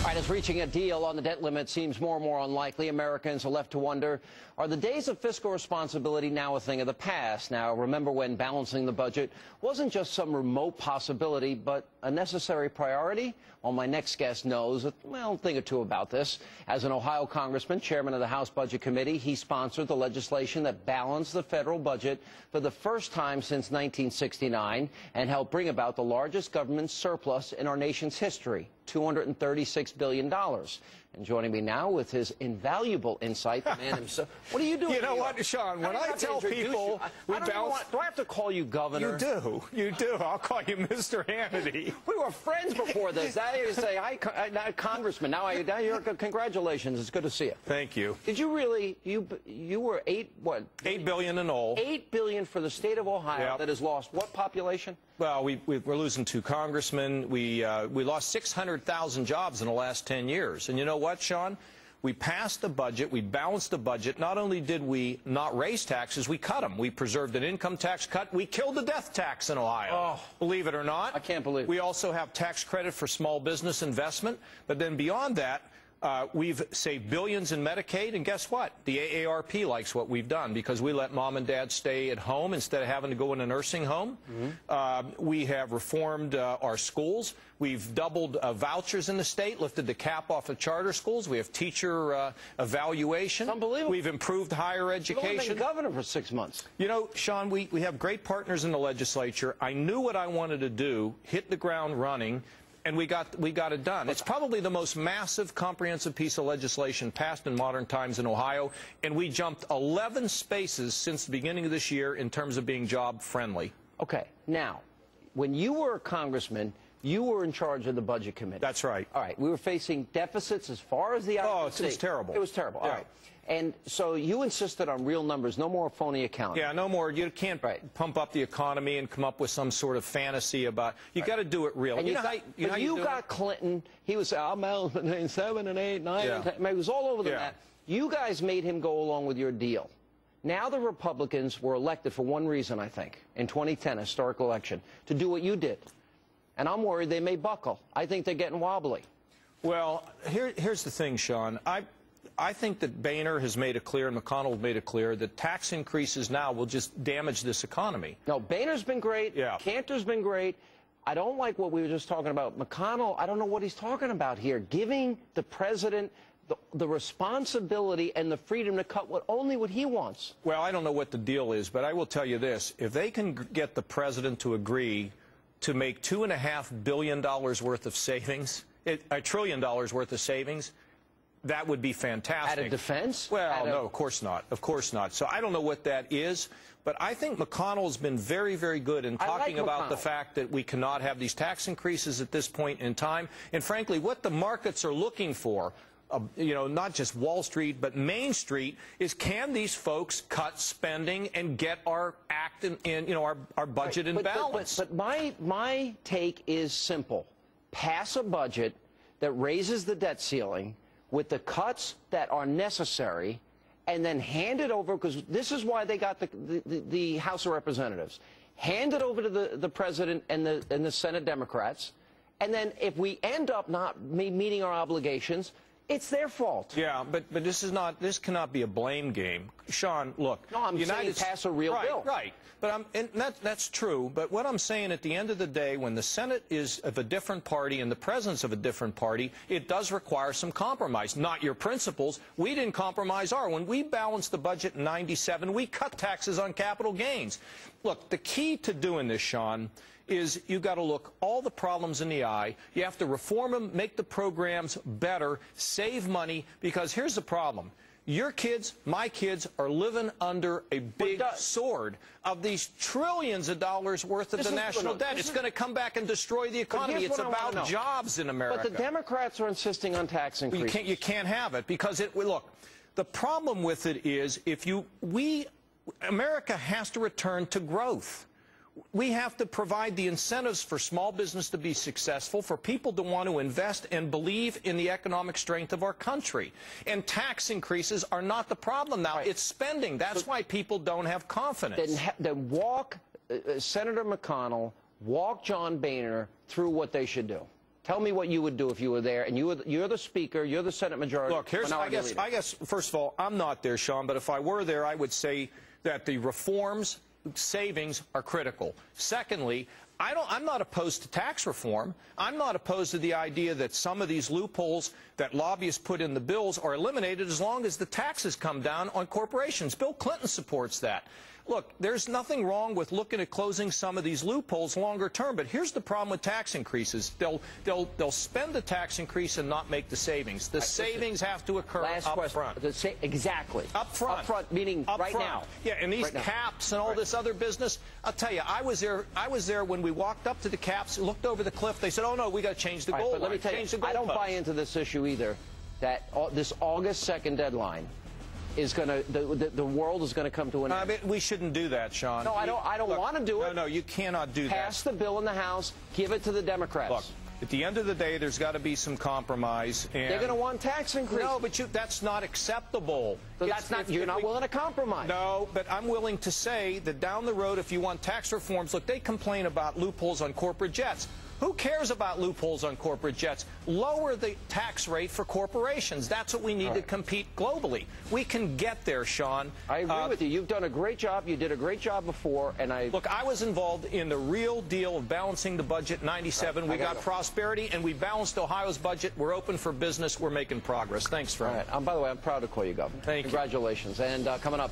All right, as reaching a deal on the debt limit seems more and more unlikely, Americans are left to wonder, are the days of fiscal responsibility now a thing of the past? Now, remember when balancing the budget wasn't just some remote possibility, but a necessary priority? Well, my next guest knows, well, a thing or two about this. As an Ohio congressman, chairman of the House Budget Committee, he sponsored the legislation that balanced the federal budget for the first time since 1969 and helped bring about the largest government surplus in our nation's history. $236 billion. And joining me now with his invaluable insight, the man himself. What are you doing? You know what, Sean, when I tell people do I have to call you governor? You do. You do. I'll call you Mr. Hannity. We were friends before this. Now you say, hi, Congressman. Now you're, congratulations. It's good to see you. Thank you. Did you really, you were what? $8 billion in all. $8 billion for the state of Ohio Yep. that has lost what population? Well, we're losing 2 congressmen. We lost 600,000 jobs in the last 10 years. And you know what, Sean? We passed the budget. We balanced the budget. Not only did we not raise taxes, we cut them. We preserved an income tax cut. We killed the death tax in Ohio. Oh, believe it or not. I can't believe it. We also have tax credit for small business investment. But then beyond that, we've saved billions in Medicaid, and guess what? The AARP likes what we've done because we let mom and dad stay at home instead of having to go in a nursing home. We have reformed our schools. We've doubled vouchers in the state, lifted the cap off of charter schools. We have teacher evaluation. Unbelievable. We've improved higher education. You've only been governor for 6 months. You know, Sean, we have great partners in the legislature. I knew what I wanted to do, hit the ground running, and we got it done. It's probably the most massive, comprehensive piece of legislation passed in modern times in Ohio, and we jumped 11 spaces since the beginning of this year in terms of being job-friendly. Okay. Now, when you were a congressman, you were in charge of the Budget Committee. That's right. All right. We were facing deficits as far as the eye could see. It was terrible. It was terrible. Yeah. All right. And so you insisted on real numbers, no more phony accounting. Yeah, no more. You can't pump up the economy and come up with some sort of fantasy about. You got to do it real. And you got Clinton. He was I'm out 7 and 8, 9. Yeah. 10. It was all over the map. You guys made him go along with your deal. Now the Republicans were elected for one reason, I think, in 2010, historic election, to do what you did. And I'm worried they may buckle. I think they're getting wobbly. Well, here's the thing, Sean. I think that Boehner has made it clear and McConnell has made it clear that tax increases now will just damage this economy. No, Boehner's been great. Yeah. Cantor's been great. I don't like what we were just talking about. McConnell, I don't know what he's talking about here. Giving the president the responsibility and the freedom to cut only what he wants. Well, I don't know what the deal is, but I will tell you this. If they can get the president to agree to make $2.5 billion worth of savings, $1 trillion worth of savings, that would be fantastic. At a defense? Well, no, of course not. Of course not. So I don't know what that is, but I think McConnell's been very, very good in talking about the fact that we cannot have these tax increases at this point in time. And frankly, what the markets are looking for, you know, not just Wall Street, but Main Street, is can these folks cut spending and get our act in you know, our budget in balance? But my take is simple. Pass a budget that raises the debt ceiling with the cuts that are necessary, and then hand it over, because this is why they got the House of Representatives. Hand it over to the President and the Senate Democrats, and then if we end up not meeting our obligations, it's their fault. Yeah, but this cannot be a blame game. Sean, look. No, I'm saying pass a real bill. Right. But that's true. But what I'm saying, at the end of the day, when the Senate is of a different party and the President's of a different party, it does require some compromise. Not your principles. We didn't compromise ours. When we balanced the budget in '97, we cut taxes on capital gains. Look, the key to doing this, Sean, is you've got to look all the problems in the eye. You have to reform them, make the programs better, save money, because here's the problem. Your kids, my kids, are living under a big sword of these trillions of dollars worth of the national debt. It's going to come back and destroy the economy. It's about jobs in America. But the Democrats are insisting on tax increases. You can't have it, because look, the problem with it is America has to return to growth. We have to provide the incentives for small business to be successful, for people to want to invest and believe in the economic strength of our country. And tax increases are not the problem now. It's spending. That's why people don't have confidence. Then walk Senator McConnell, walk John Boehner through what they should do. Tell me what you would do if you were there, and you're the Speaker, you're the Senate Majority. Look, here's, I guess, first of all, I'm not there, Sean, but if I were there, I would say that the reforms, savings are critical. Secondly, I'm not opposed to tax reform. I'm not opposed to the idea that some of these loopholes that lobbyists put in the bills are eliminated as long as the taxes come down on corporations. Bill Clinton supports that. Look, there's nothing wrong with looking at closing some of these loopholes longer term, but here's the problem with tax increases. They'll spend the tax increase and not make the savings. The savings have to occur up front. Exactly. Up front. Up front, meaning right now. Yeah, and these caps and all this other business, I'll tell you, I was there when we walked up to the caps, looked over the cliff, they said, oh no, we got to change the goal line. Let me tell you, I don't buy into this issue either, that this August 2nd deadline is going to, the world is going to come to an end. We shouldn't do that, Sean. No, I don't want to do it. No, you cannot do that. Pass the bill in the House, give it to the Democrats. Look, at the end of the day, there's got to be some compromise. And they're going to want tax increase. No, but that's not acceptable. So you're not willing to compromise. No, but I'm willing to say that down the road, if you want tax reforms, look, they complain about loopholes on corporate jets. Who cares about loopholes on corporate jets? Lower the tax rate for corporations. That's what we need to compete globally. We can get there, Sean. I agree with you. You've done a great job. You did a great job before, and Look, I was involved in the real deal of balancing the budget in '97. We got prosperity, and we balanced Ohio's budget. We're open for business. We're making progress. Thanks, friend. All right. By the way, I'm proud to call you governor. Thank you. Congratulations. And coming up.